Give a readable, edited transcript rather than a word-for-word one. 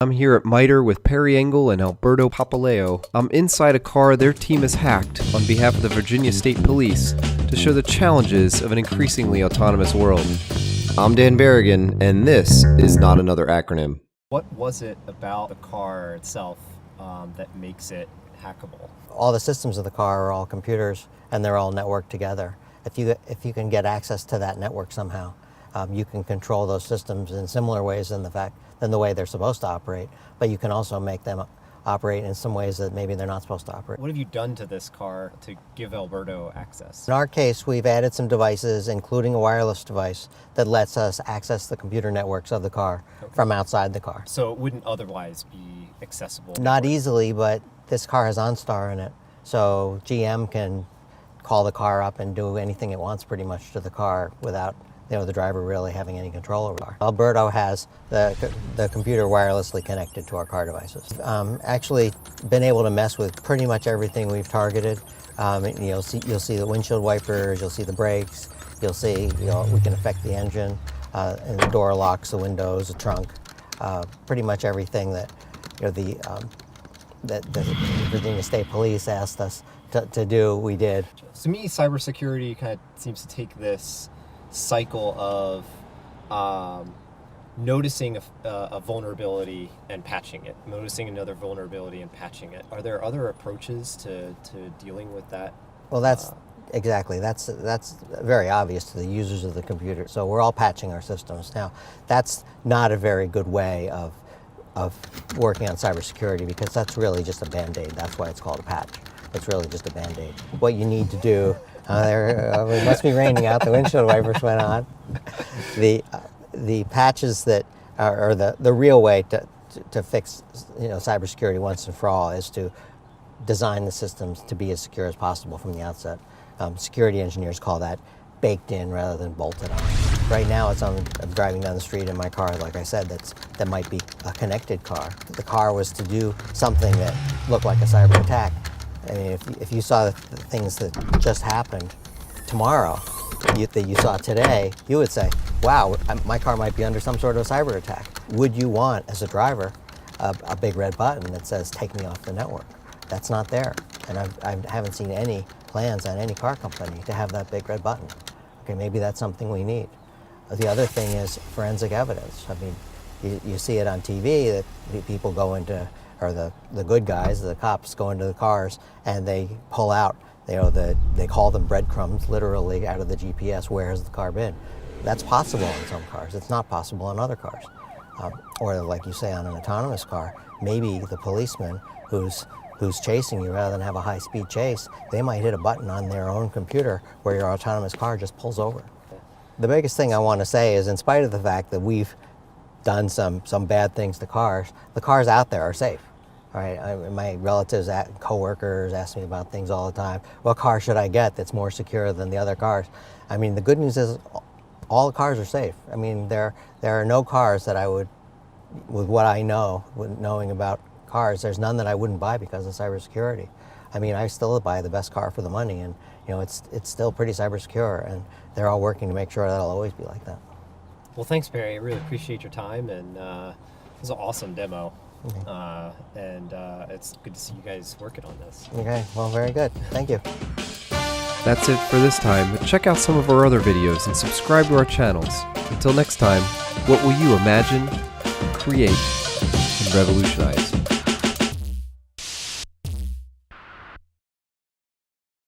I'm here at MITRE with Perry Engel and Alberto Papaleo. I'm inside a car their team has hacked on behalf of the Virginia State Police to show the challenges of an increasingly autonomous world. I'm Dan Berrigan, and this is not another acronym. What was it about the car itself that makes it hackable? All the systems of the car are all computers, and they're all networked together. If you can get access to that network somehow, you can control those systems in similar ways than the way they're supposed to operate, but you can also make them operate in some ways that maybe they're not supposed to operate. What have you done to this car to give Alberto access? In our case, we've added some devices, including a wireless device, that lets us access the computer networks of the car from outside the car. So it wouldn't otherwise be accessible? Not easily, but this car has OnStar in it, so GM can call the car up and do anything it wants pretty much to the car without the driver really having any control over the car. Alberto has the computer wirelessly connected to our car devices. Actually been able to mess with pretty much everything we've targeted. You'll see the windshield wipers, you'll see the brakes, you'll see we can affect the engine, and the door locks, the windows, the trunk, pretty much everything that that the Virginia State Police asked us to do, we did. To me, cybersecurity kind of seems to take this cycle of noticing a vulnerability and patching it, noticing another vulnerability and patching it. Are there other approaches to dealing with that? Well, that's very obvious to the users of the computer. So we're all patching our systems. Now, that's not a very good way of working on cybersecurity, because that's really just a Band-Aid. That's why it's called a patch. It's really just a Band-Aid. What you need to do, it must be raining out, the windshield wipers went on. The patches that are the real way to fix cybersecurity once and for all is to design the systems to be as secure as possible from the outset. Security engineers call that baked in rather than bolted on. Right now I'm driving down the street in my car, like I said, that might be a connected car. The car was to do something that looked like a cyber attack. I mean, if you saw the things that just happened tomorrow, that you saw today, you would say, wow, my car might be under some sort of cyber attack. Would you want, as a driver, a big red button that says, take me off the network? That's not there. And I haven't seen any plans on any car company to have that big red button. Okay, maybe that's something we need. The other thing is forensic evidence. I mean, you see it on TV that people go into, or the good guys, the cops, go into the cars and they pull out, they call them breadcrumbs, literally, out of the GPS. Where has the car been? That's possible on some cars. It's not possible on other cars. Or like you say, on an autonomous car, maybe the policeman who's chasing you, rather than have a high-speed chase, they might hit a button on their own computer where your autonomous car just pulls over. The biggest thing I want to say is, in spite of the fact that we've done some bad things to cars, the cars out there are safe. All right, my relatives, coworkers ask me about things all the time. What car should I get that's more secure than the other cars? I mean, the good news is all the cars are safe. I mean, there are no cars that I would, with what I know, knowing about cars, there's none that I wouldn't buy because of cybersecurity. I mean, I still buy the best car for the money, and it's still pretty cyber secure, and they're all working to make sure that'll always be like that. Well, thanks, Barry. I really appreciate your time, and it was an awesome demo. Okay. And it's good to see you guys working on this. Okay, well, very good. Thank you. That's it for this time. Check out some of our other videos and subscribe to our channels. Until next time, what will you imagine, create, and revolutionize?